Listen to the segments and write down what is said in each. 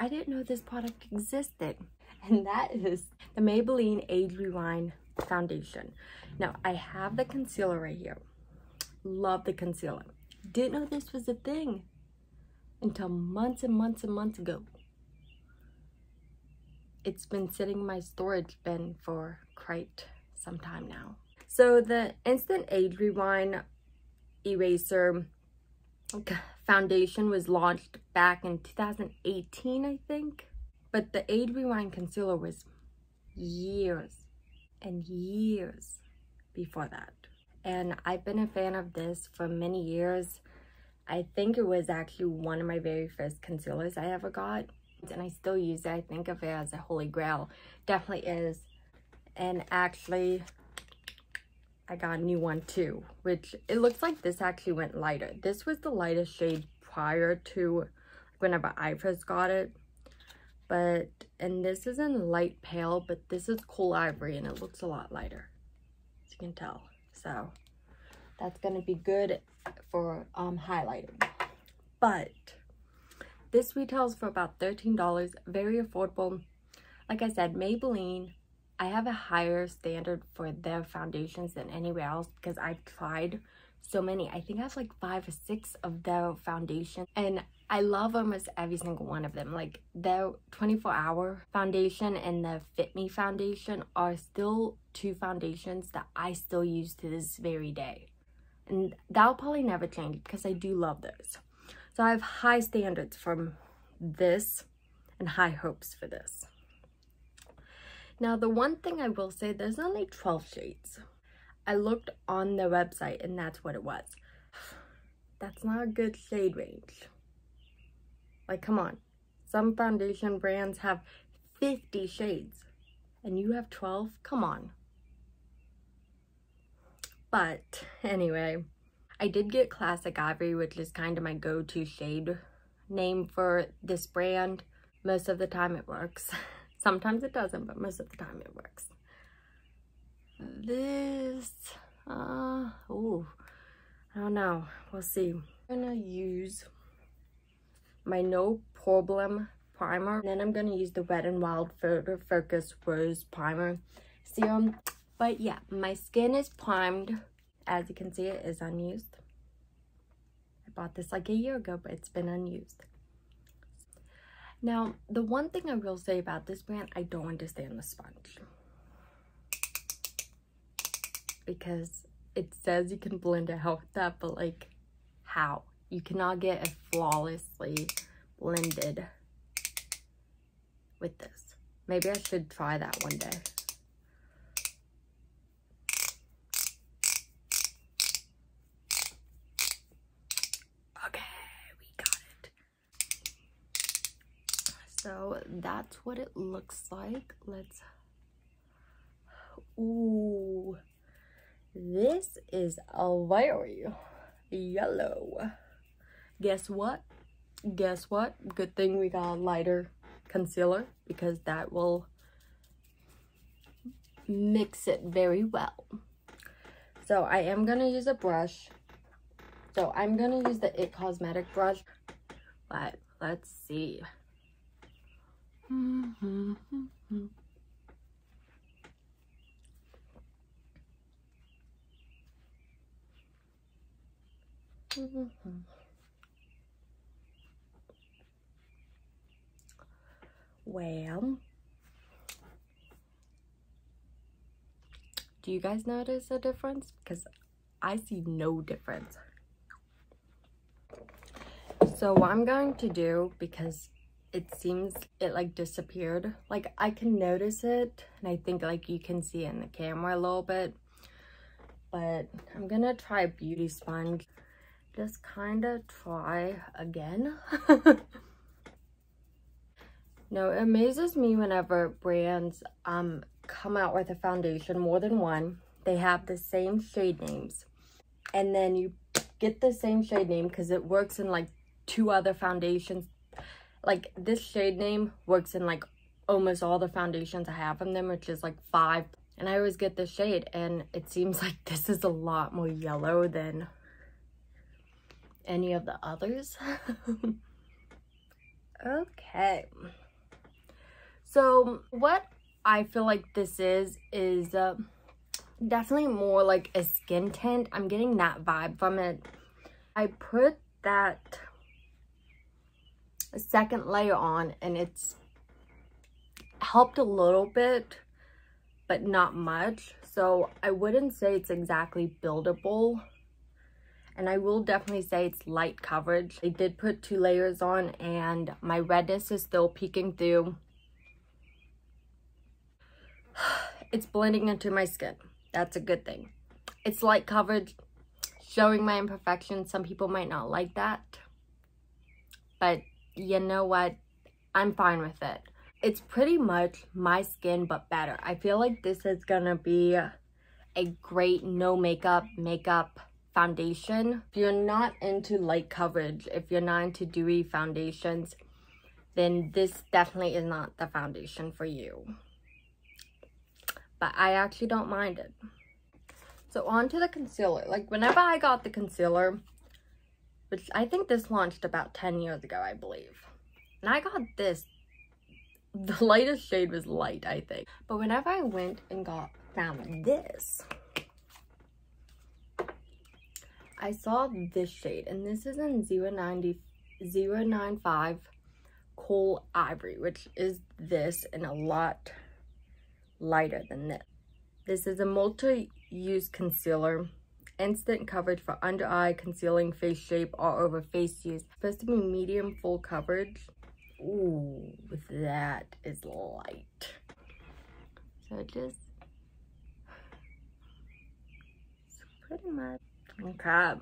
I didn't know this product existed. And that is the Maybelline Age Rewind Foundation. Now, I have the concealer right here. Love the concealer. Didn't know this was a thing until months and months and months ago. It's been sitting in my storage bin for quite some time now. So the Instant Age Rewind Eraser Foundation was launched back in 2018, I think. But the Age Rewind Concealer was years and years before that. And I've been a fan of this for many years. I think it was actually one of my very first concealers I ever got. And I still use it. I think of it as a holy grail. Definitely is. And actually, I got a new one too, which it looks like this actually went lighter. This was the lightest shade prior to whenever I first got it. And this is in light pale, but this is cool ivory and it looks a lot lighter, as you can tell. So that's gonna be good for highlighting. But this retails for about $13, very affordable. Like I said, Maybelline, I have a higher standard for their foundations than anywhere else because I've tried so many. I think I have like 5 or 6 of their foundations and I love almost every single one of them. Like their 24-hour foundation and the Fit Me foundation are still 2 foundations that I still use to this very day. And that'll probably never change because I do love those. So I have high standards from this and high hopes for this. Now the one thing I will say, there's only 12 shades. I looked on their website and that's what it was. That's not a good shade range. Like, come on. Some foundation brands have 50 shades and you have 12? Come on. But anyway, I did get Classic Ivory, which is kind of my go-to shade name for this brand. Most of the time it works. Sometimes it doesn't, but most of the time it works. This, oh, I don't know. We'll see. I'm gonna use my No Problem primer. And then I'm gonna use the Wet n Wild Photo Focus Rose Primer Serum. But yeah, my skin is primed. As you can see, it is unused. I bought this like a year ago, but it's been unused. Now, the one thing I will say about this brand, I don't understand the sponge. Because it says you can blend it out with that, but like, how? You cannot get it flawlessly blended with this. Maybe I should try that one day. So that's what it looks like. Let's, ooh, this is a very yellow. Guess what? Guess what? Good thing we got a lighter concealer because that will mix it very well. So I am gonna use a brush. So I'm gonna use the It Cosmetic brush, but let's see. Well, do you guys notice a difference? Because I see no difference. So what I'm going to do, because it seems it like disappeared, like I can notice it and I think like you can see it in the camera a little bit, but I'm gonna try a beauty sponge. Just kind of try again. No, it amazes me whenever brands come out with a foundation, more than one, they have the same shade names and then you get the same shade name because it works in like 2 other foundations. Like this shade name works in like almost all the foundations I have in them, which is like 5. And I always get this shade and it seems like this is a lot more yellow than any of the others. Okay. So what I feel like this is definitely more like a skin tint. I'm getting that vibe from it. I put that second layer on and it's helped a little bit, but not much. So I wouldn't say it's exactly buildable. And I will definitely say it's light coverage. I did put 2 layers on and my redness is still peeking through. It's blending into my skin. That's a good thing. It's light coverage, showing my imperfections. Some people might not like that. But you know what? I'm fine with it. It's pretty much my skin, but better. I feel like this is gonna be a great no makeup foundation. If you're not into light coverage, if you're not into dewy foundations, then this definitely is not the foundation for you. But I actually don't mind it. So on to the concealer. Like whenever I got the concealer, which I think this launched about 10 years ago, I believe. And I got this, the lightest shade was light, I think. But whenever I went and found this, I saw this shade, and this is in 095 Coal Ivory, which is this and a lot lighter than this. This is a multi-use concealer, instant coverage for under eye, concealing face shape all over face use. Supposed to be medium full coverage. Ooh, that is light. So just pretty much. Okay,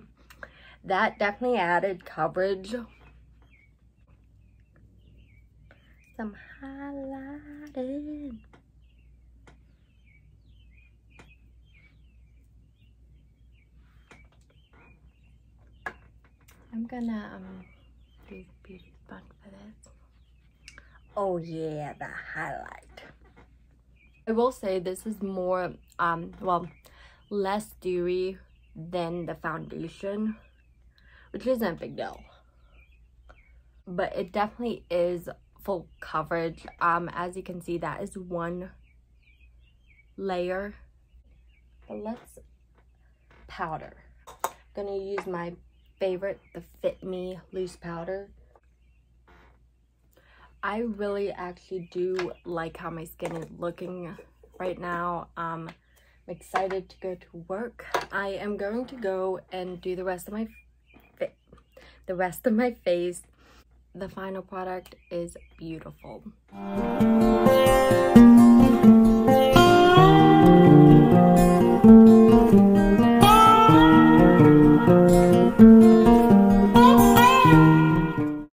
that definitely added coverage. Some highlighting. I'm gonna use a beauty sponge for this. Oh yeah, the highlight. I will say this is more well, less dewy than the foundation, which isn't a big deal, but it definitely is full coverage. As you can see, that is 1 layer. But let's powder. I'm gonna use my favorite, the Fit Me loose powder. I really actually do like how my skin is looking right now. I'm excited to go to work. I am going to go and do the rest of my face. The final product is beautiful.